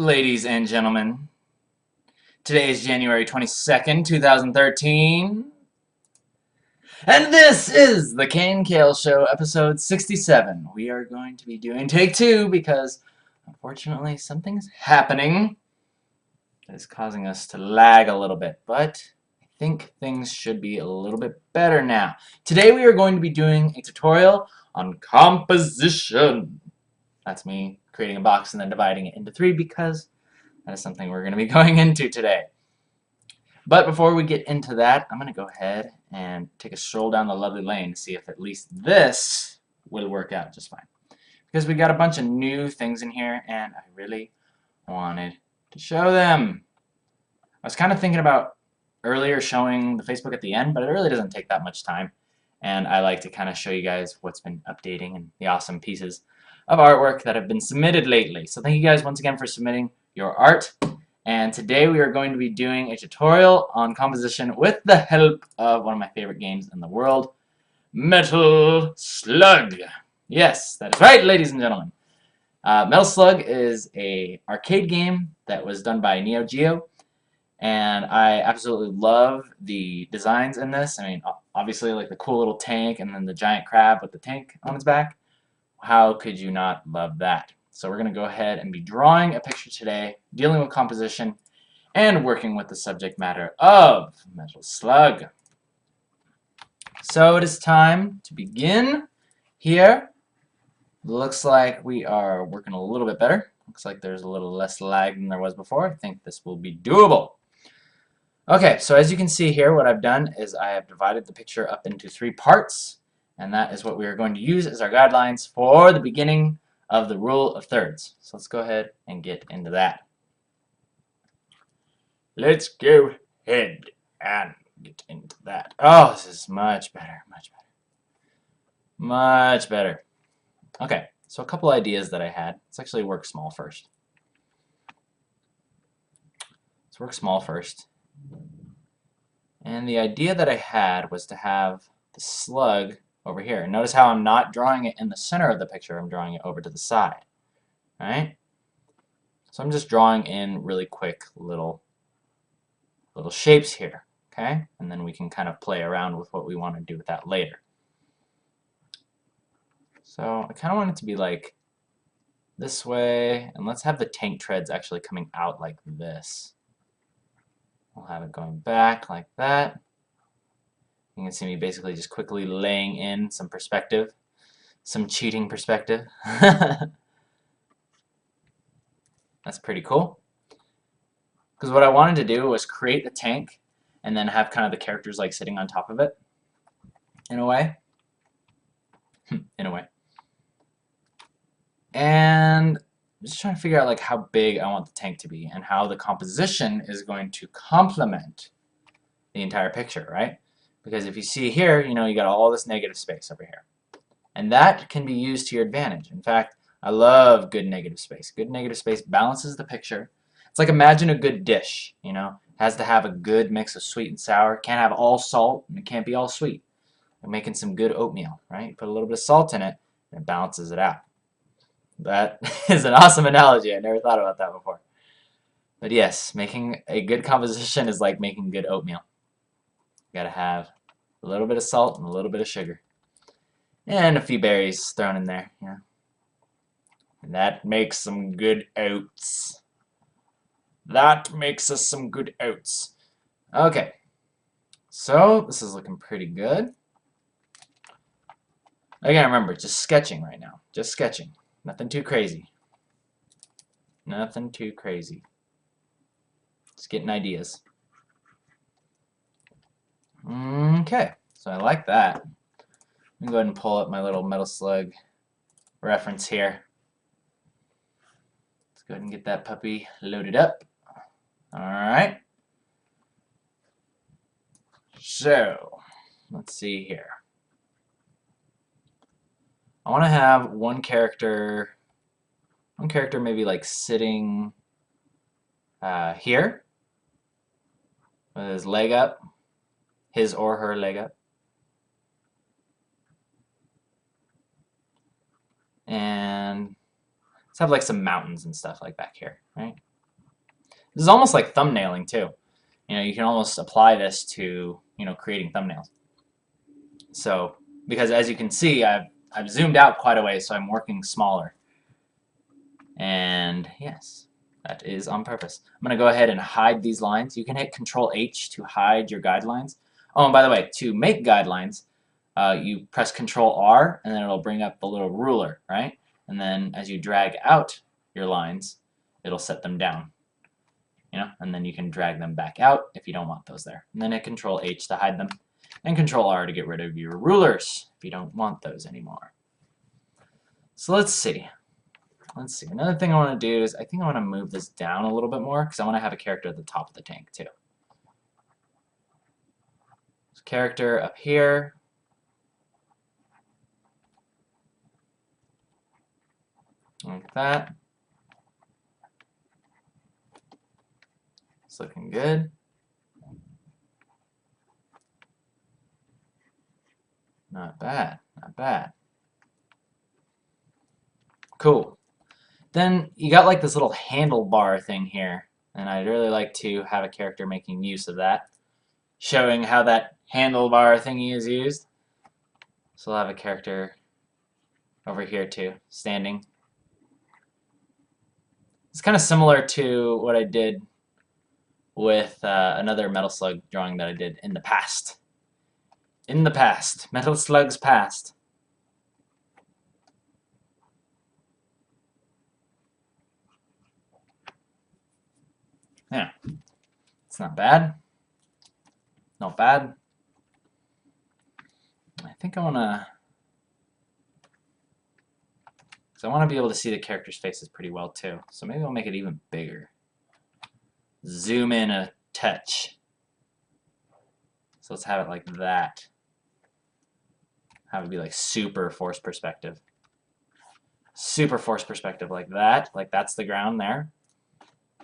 Ladies and gentlemen, today is January 22nd, 2013, and this is the KNKL Show, episode 67. We are going to be doing take two because, unfortunately, something's happening that is causing us to lag a little bit, but I think things should be a little bit better now. Today we are going to be doing a tutorial on composition. That's me creating a box and then dividing it into three because that is something we're going to be going into today. But before we get into that, I'm going to go ahead and take a stroll down the lovely lane to see if at least this will work out just fine. Because we got a bunch of new things in here, and I really wanted to show them. I was kind of thinking about earlier showing the Facebook at the end, but it really doesn't take that much time. And I like to kind of show you guys what's been updating and the awesome pieces of artwork that have been submitted lately. So thank you guys once again for submitting your art. And today we are going to be doing a tutorial on composition with the help of one of my favorite games in the world, Metal Slug. Yes, that is right, ladies and gentlemen. Metal Slug is an arcade game that was done by Neo Geo, and I absolutely love the designs in this. I mean, obviously, like the cool little tank and then the giant crab with the tank on its back. How could you not love that? So we're going to go ahead and be drawing a picture today, dealing with composition, and working with the subject matter of Metal Slug. So it is time to begin here. Looks like we are working a little bit better. Looks like there's a little less lag than there was before. I think this will be doable. Okay, so as you can see here, what I've done is I have divided the picture up into three parts, and that is what we are going to use as our guidelines for the beginning of the rule of thirds. So let's go ahead and get into that. Let's go ahead and get into that. Oh, this is much better, much better. Much better. Okay, so a couple ideas that I had. Let's actually work small first. Let's work small first. And the idea that I had was to have the slug over here. Notice how I'm not drawing it in the center of the picture, I'm drawing it over to the side. Alright? So I'm just drawing in really quick little shapes here. Okay? And then we can kind of play around with what we want to do with that later. So I kind of want it to be like this way, and let's have the tank treads actually coming out like this. We'll have it going back like that. You can see me basically just quickly laying in some perspective, some cheating perspective. That's pretty cool. Because what I wanted to do was create the tank and then have kind of the characters like sitting on top of it, in a way. In a way. And I'm just trying to figure out like how big I want the tank to be and how the composition is going to complement the entire picture, right? Because if you see here, you know, you got all this negative space over here. And that can be used to your advantage. In fact, I love good negative space. Good negative space balances the picture. It's like imagine a good dish, you know. It has to have a good mix of sweet and sour. It can't have all salt and it can't be all sweet. We're making some good oatmeal, right? You put a little bit of salt in it and it balances it out. That is an awesome analogy. I never thought about that before. But yes, making a good composition is like making good oatmeal. You gotta have a little bit of salt and a little bit of sugar. And a few berries thrown in there, you know. And that makes some good oats. That makes us some good oats. Okay. So, this is looking pretty good. Again, remember, just sketching right now. Just sketching. Nothing too crazy. Nothing too crazy. Just getting ideas. Okay, so I like that. I'm going to go ahead and pull up my little Metal Slug reference here. Let's go ahead and get that puppy loaded up. Alright. So, let's see here. I want to have one character maybe like sitting here with his leg up, his or her leg up. And let's have like some mountains and stuff like back here, right? This is almost like thumbnailing too. You know, you can almost apply this to, you know, creating thumbnails. So, because as you can see, I've zoomed out quite a way, so I'm working smaller. And yes, that is on purpose. I'm going to go ahead and hide these lines. You can hit Control H to hide your guidelines. Oh, and by the way, to make guidelines, you press Control R, and then it'll bring up the little ruler, right? And then as you drag out your lines, it'll set them down. You know, and then you can drag them back out if you don't want those there. And then hit Control H to hide them, and Control R to get rid of your rulers if you don't want those anymore. So let's see. Let's see. Another thing I want to do is I think I want to move this down a little bit more because I want to have a character at the top of the tank too. So character up here. Like that. It's looking good. Not bad. Not bad. Cool. Then you got like this little handlebar thing here, and I'd really like to have a character making use of that, showing how that handlebar thingy is used. So I'll have a character over here too, standing. It's kind of similar to what I did with another Metal Slug drawing that I did in the past. In the past. Metal Slug's past. Yeah. It's not bad. Not bad. I think I want to... So I want to be able to see the characters' faces pretty well too. So maybe I'll make it even bigger. Zoom in a touch. So let's have it like that. Have it be like super forced perspective. Super forced perspective like that. Like that's the ground there.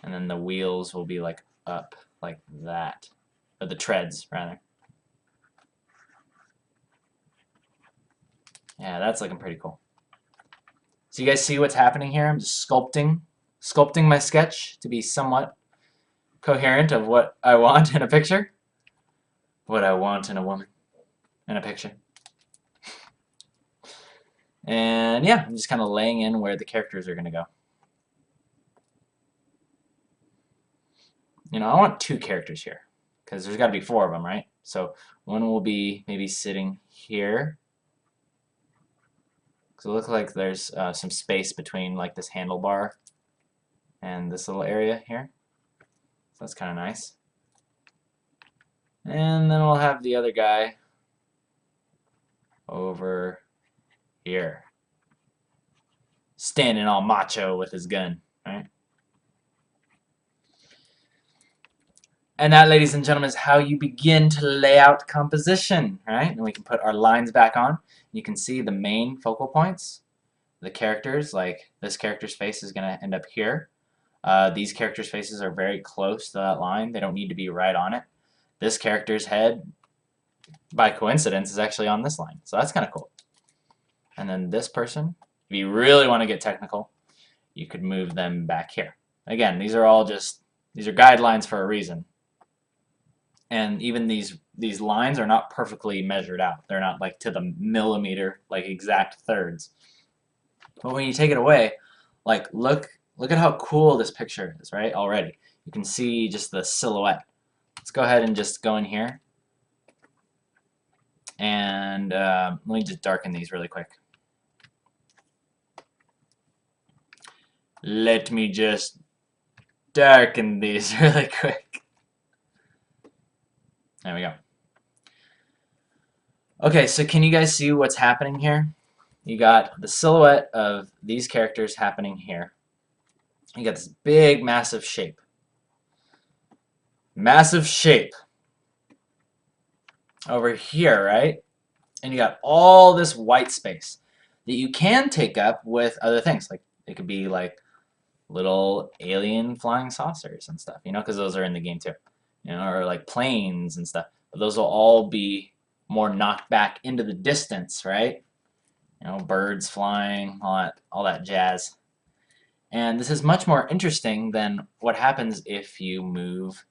And then the wheels will be like up like that. Or the treads, rather. Yeah, that's looking pretty cool. So you guys see what's happening here? I'm just sculpting my sketch to be somewhat coherent of what I want in a picture. What I want in a woman in a picture. And yeah, I'm just kind of laying in where the characters are going to go. You know, I want 2 characters here because there's got to be 4 of them, right? So one will be maybe sitting here. So it looks like there's some space between like this handlebar and this little area here. So that's kind of nice. And then we'll have the other guy over here, standing all macho with his gun, right? And that, ladies and gentlemen, is how you begin to lay out composition, right? And we can put our lines back on. You can see the main focal points, the characters, like this character's face is going to end up here. These characters' faces are very close to that line. They don't need to be right on it. This character's head, by coincidence, is actually on this line. So that's kind of cool. And then this person, if you really want to get technical, you could move them back here. Again, these are all just, these are guidelines for a reason. And even these lines are not perfectly measured out. They're not like to the millimeter, like exact thirds. But when you take it away, like look at how cool this picture is, right? Already. You can see just the silhouette. Let's go ahead and just go in here. And let me just darken these really quick. Let me just darken these really quick. There we go. Okay, so can you guys see what's happening here? You got the silhouette of these characters happening here. You got this big, massive shape. Massive shape. Over here, right? And you got all this white space that you can take up with other things. Like, it could be like little alien flying saucers and stuff, you know, because those are in the game too. You know, or like planes and stuff. But those will all be more knocked back into the distance, right? You know, birds flying, all that jazz. And this is much more interesting than what happens if you move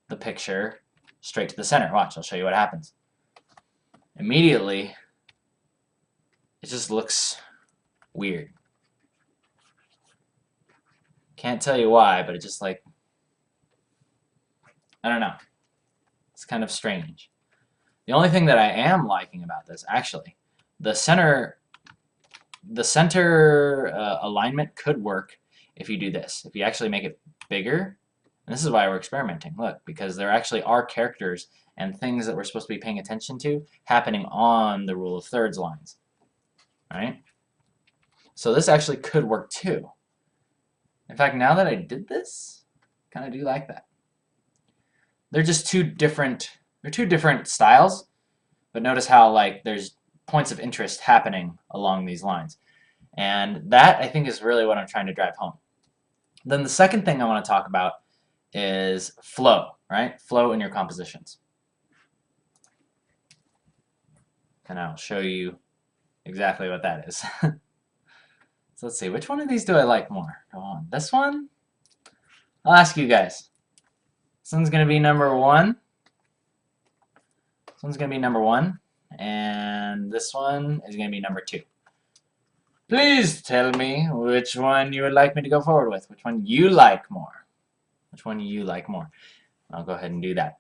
the picture straight to the center. Watch, I'll show you what happens. Immediately, it just looks weird. Can't tell you why, but it just like, I don't know. It's kind of strange. The only thing that I am liking about this, actually, the center alignment could work if you do this. If you actually make it bigger, and this is why we're experimenting, look, because there actually are characters and things that we're supposed to be paying attention to happening on the rule of thirds lines. Right? So this actually could work too. In fact, now that I did this, I kind of do like that. They're just two different styles, but notice how like there's points of interest happening along these lines. And that, I think, is really what I'm trying to drive home. Then the second thing I want to talk about is flow, right? Flow in your compositions. And I'll show you exactly what that is. So let's see, which one of these do I like more? Go on. This one? I'll ask you guys. This one's going to be number 1. This one's going to be number 1. And this one is going to be number 2. Please tell me which one you would like me to go forward with. Which one you like more. Which one you like more. I'll go ahead and do that.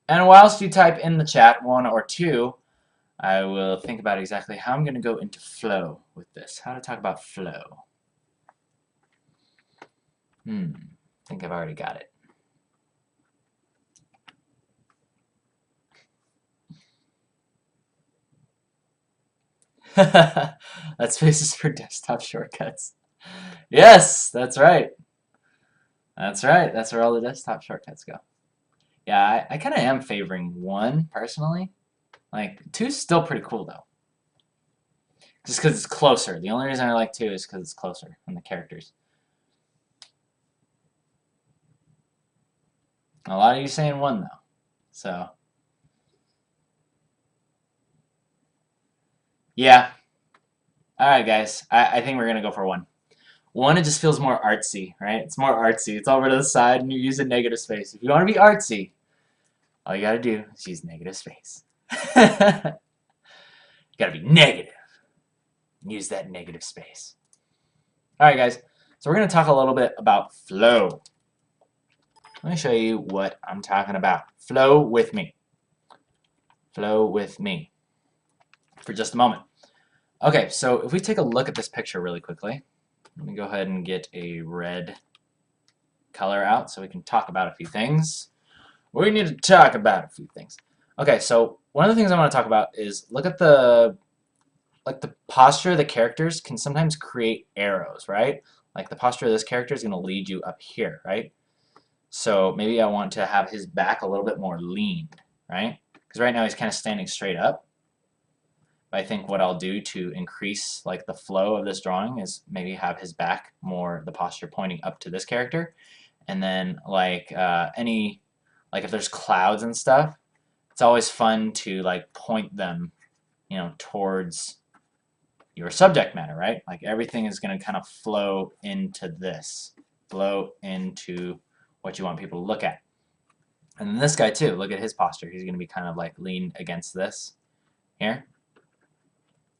And whilst you type in the chat 1 or 2, I will think about exactly how I'm going to go into flow with this. How to talk about flow. I think I've already got it. That space is for desktop shortcuts. Yes, that's right. That's right. That's where all the desktop shortcuts go. Yeah, I kind of am favoring 1 personally. Like 2's still pretty cool though. Just because it's closer. The only reason I like 2 is because it's closer on the characters. A lot of you saying 1 though. So yeah. Alright guys, I think we're gonna go for 1. 1, it just feels more artsy, right? It's more artsy. It's over to the side and you use a negative space. If you want to be artsy, all you gotta do is use negative space. You gotta be negative. Use that negative space. Alright guys, so we're gonna talk a little bit about flow. Let me show you what I'm talking about. Flow with me. Flow with me. For just a moment. Okay, so if we take a look at this picture really quickly, let me go ahead and get a red color out so we can talk about a few things. We need to talk about a few things. Okay, so one of the things I want to talk about is look at the posture of the characters can sometimes create arrows, right? Like the posture of this character is going to lead you up here, right? So maybe I want to have his back a little bit more leaned, right? Because right now he's kind of standing straight up. But I think what I'll do to increase like the flow of this drawing is maybe have his back more, the posture pointing up to this character. And then like if there's clouds and stuff, it's always fun to like point them, you know, towards your subject matter, right? Like everything is going to kind of flow into this, flow into what you want people to look at. And then this guy too, look at his posture. He's going to be kind of like leaned against this here.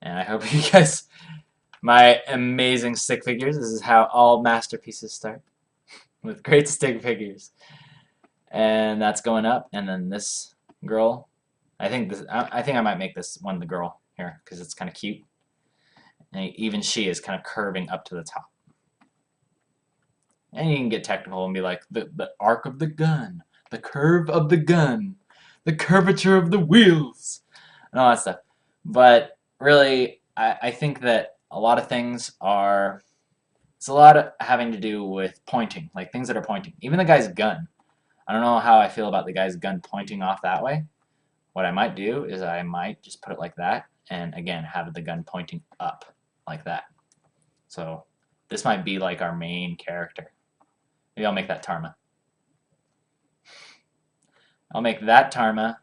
And I hope you guys, my amazing stick figures, this is how all masterpieces start, with great stick figures. And that's going up, and then this girl, I think I might make this one the girl here, because it's kind of cute. And even she is kind of curving up to the top. And you can get technical and be like, the arc of the gun, the curve of the gun, the curvature of the wheels, and all that stuff. But really, I think that a lot of things are, it's a lot of having to do with pointing, like things that are pointing. Even the guy's gun. I don't know how I feel about the guy's gun pointing off that way. What I might do is I might just put it like that, and again, have the gun pointing up like that. So this might be like our main character. Maybe I'll make that Tarma. I'll make that Tarma,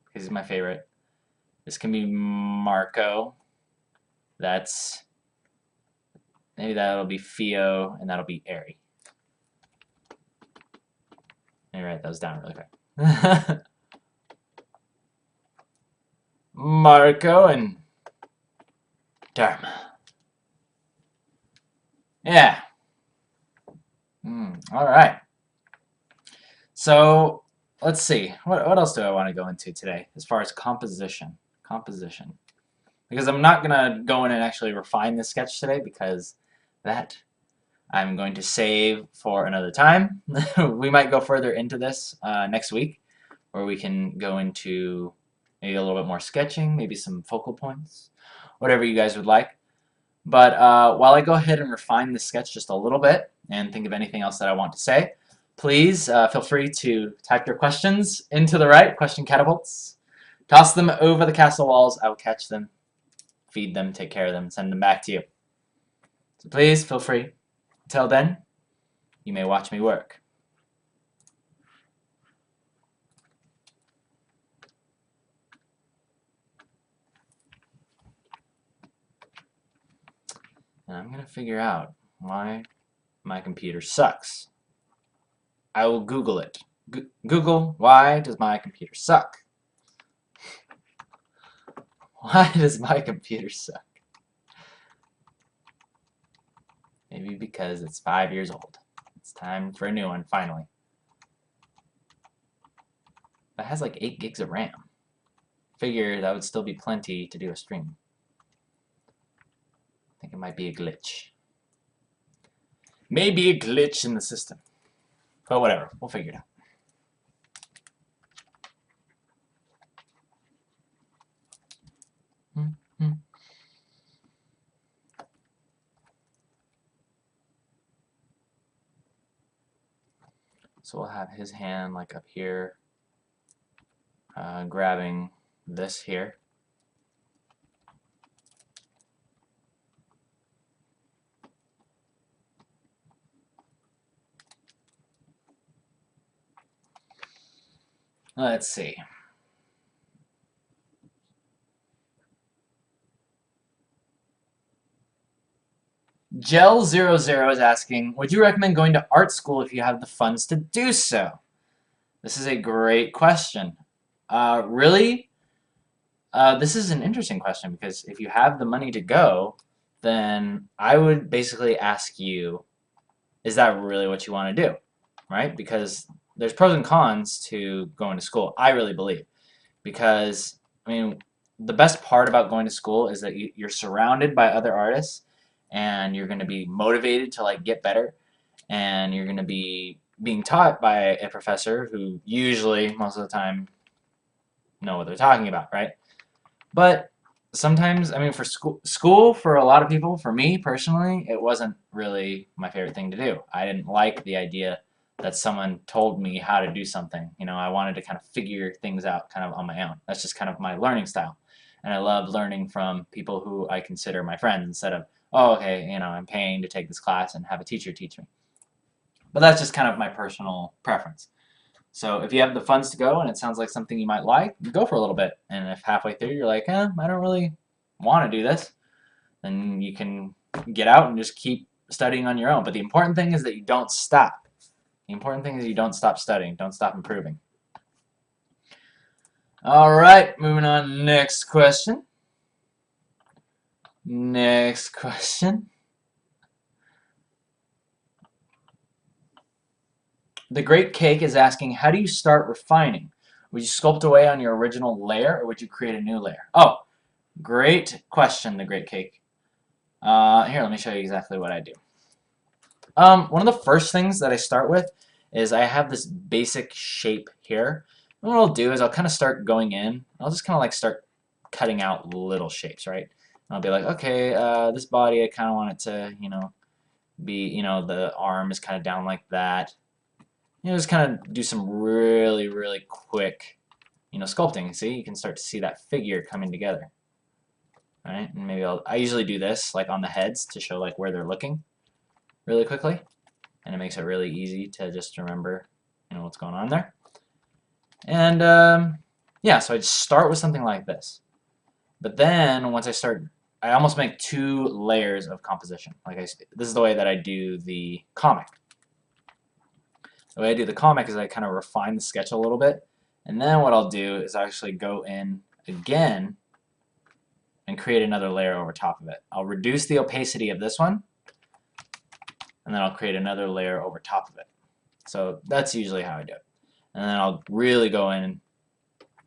because he's my favorite. This can be Marco. That's Maybe that'll be Theo, and that'll be Ari. Let me write those down really quick. Marco and Dharma. Yeah. All right. So let's see. What else do I want to go into today as far as composition? Composition. Because I'm not going to go in and actually refine this sketch today because that I'm going to save for another time. We might go further into this next week where we can go into maybe a little bit more sketching, maybe some focal points, whatever you guys would like. But while I go ahead and refine this sketch just a little bit and think of anything else that I want to say, please feel free to type your questions into the right, question catapults. Toss them over the castle walls. I will catch them, feed them, take care of them, send them back to you. So please feel free. Until then, you may watch me work. And I'm going to figure out why my computer sucks. I will Google it. Google, why does my computer suck? Why does my computer suck? Maybe because it's 5 years old. It's time for a new one, finally. It has like 8 gigs of RAM. Figure that would still be plenty to do a stream. I think it might be a glitch. Maybe a glitch in the system. But whatever, we'll figure it out. So we'll have his hand like up here, grabbing this here. Let's see. Gel00 is asking, would you recommend going to art school if you have the funds to do so? This is a great question. Really? This is an interesting question because if you have the money to go, then I would basically ask you, is that really what you want to do? Right? Because there's pros and cons to going to school, I really believe. Because, I mean, the best part about going to school is that you're surrounded by other artists and you're going to be motivated to like get better, and you're going to be being taught by a professor who usually, most of the time, know what they're talking about, right? But sometimes, I mean, for school for a lot of people, for me personally, it wasn't really my favorite thing to do. I didn't like the idea that someone told me how to do something. You know, I wanted to kind of figure things out kind of on my own. That's just kind of my learning style. And I love learning from people who I consider my friends instead of, oh, okay, you know, I'm paying to take this class and have a teacher teach me. But that's just kind of my personal preference. So if you have the funds to go and it sounds like something you might like, go for a little bit. And if halfway through you're like, I don't really want to do this, then you can get out and just keep studying on your own. But the important thing is that you don't stop. The important thing is you don't stop studying, don't stop improving. All right, moving on. Next question. Next question. The Great Cake is asking, how do you start refining? Would you sculpt away on your original layer, or would you create a new layer? Oh, great question, The Great Cake. Here, let me show you exactly what I do. One of the first things that I start with is I have this basic shape here. And what I'll do is I'll kind of start going in. I'll just kind of like start cutting out little shapes, right? And I'll be like, okay, this body I kind of want it to, you know, be, you know, the arm is kind of down like that. You know, just kind of do some really, really quick, you know, sculpting. See, you can start to see that figure coming together, right? And maybe I usually do this like on the heads to show like where they're looking really quickly, and it makes it really easy to just remember, you know, what's going on there. And yeah, so I'd start with something like this. But then once I start I almost make 2 layers of composition. This is the way that I do the comic. The way I do the comic is I kind of refine the sketch a little bit, and then what I'll do is actually go in again and create another layer over top of it. I'll reduce the opacity of this one, and then I'll create another layer over top of it. So that's usually how I do it. And then I'll really go in and,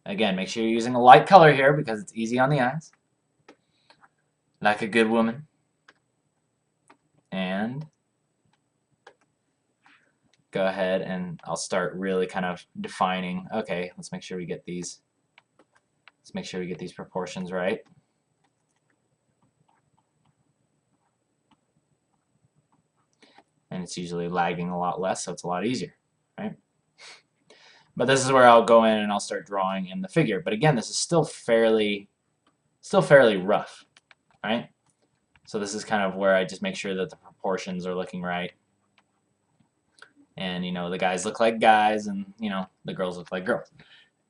again, make sure you're using a light color here because it's easy on the eyes. Like a good woman. And go ahead and I'll start really kind of defining, okay, let's make sure we get these proportions right. And it's usually lagging a lot less, so it's a lot easier, right? But this is where I'll go in and I'll start drawing in the figure. But again, this is still fairly rough, right? So this is kind of where I just make sure that the proportions are looking right. And, you know, the guys look like guys and, you know, the girls look like girls.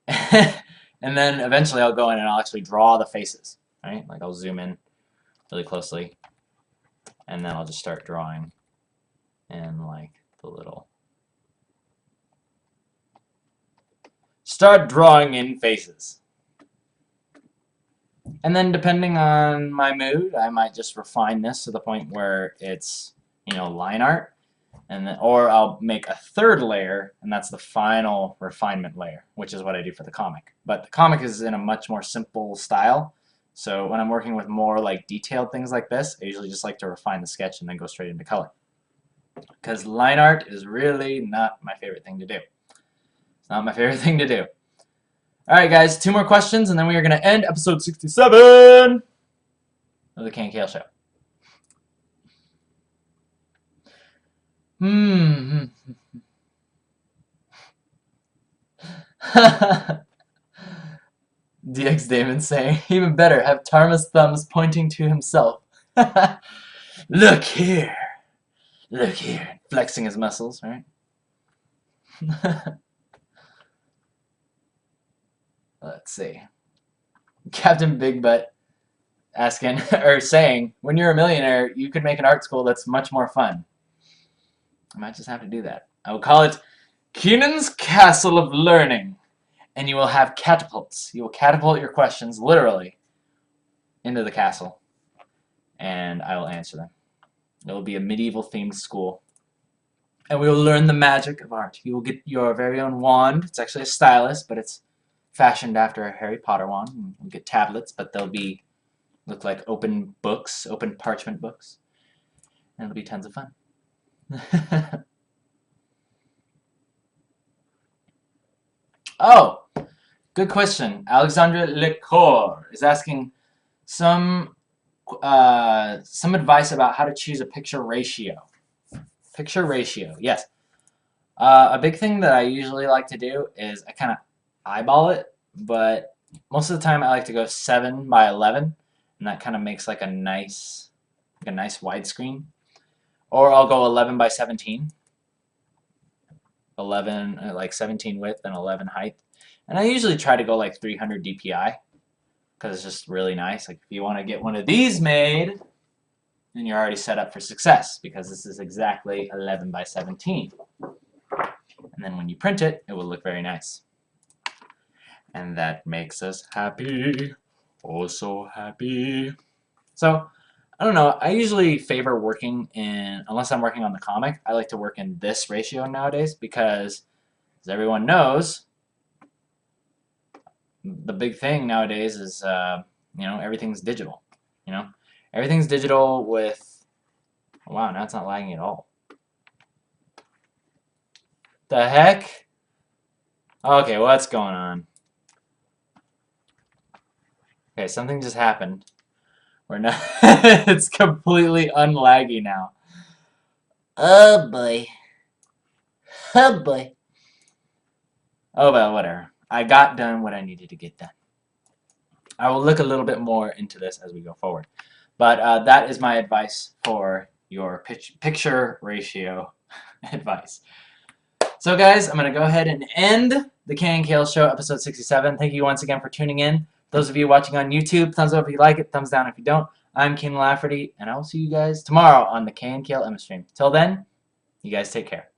And then eventually I'll go in and I'll actually draw the faces, right? Like I'll zoom in really closely and then I'll just start drawing in like the little... Start drawing in faces. And then depending on my mood, I might just refine this to the point where it's, you know, line art. And then, or I'll make a third layer, and that's the final refinement layer, which is what I do for the comic. But the comic is in a much more simple style, so when I'm working with more like detailed things like this, I usually just like to refine the sketch and then go straight into color. Because line art is really not my favorite thing to do. It's not my favorite thing to do. Alright guys, 2 more questions, and then we are going to end episode 67 of the KNKL show. DX Damon saying, even better, have Tarma's thumbs pointing to himself. Look here. Look here. Flexing his muscles, right? Let's see. Captain Big Butt asking, or saying, when you're a millionaire, you could make an art school that's much more fun. I might just have to do that. I will call it Keenan's Castle of Learning. And you will have catapults. You will catapult your questions, literally, into the castle. And I will answer them. It will be a medieval-themed school. And we will learn the magic of art. You will get your very own wand. It's actually a stylus, but it's fashioned after a Harry Potter wand. You'll get tablets, but they'll look like open books, open parchment books. And it'll be tons of fun. Oh, good question. Alexandra Lecour is asking some advice about how to choose a picture ratio. Picture ratio, yes. A big thing that I usually like to do is I kind of eyeball it, but most of the time I like to go 7 by 11, and that kind of makes like a nice widescreen. Or I'll go 11 by 17. 11, like 17 width and 11 height. And I usually try to go like 300 DPI because it's just really nice. Like if you want to get one of these made, then you're already set up for success because this is exactly 11 by 17. And then when you print it, it will look very nice. And that makes us happy. Oh, so happy. So, I don't know, I usually favor working in, unless I'm working on the comic, I like to work in this ratio nowadays because, as everyone knows, the big thing nowadays is, you know, everything's digital, you know? Everything's digital with, wow, now it's not lagging at all. The heck? Okay, what's going on? Okay, something just happened. We're not. It's completely unlaggy now. Oh boy. Oh boy. Oh well, whatever. I got done what I needed to get done. I will look a little bit more into this as we go forward. But that is my advice for your picture ratio advice. So guys, I'm going to go ahead and end the KNKL show, episode 67. Thank you once again for tuning in. Those of you watching on YouTube, thumbs up if you like it, thumbs down if you don't. I'm King Lafferty, and I will see you guys tomorrow on the KNKL M stream. Till then, you guys take care.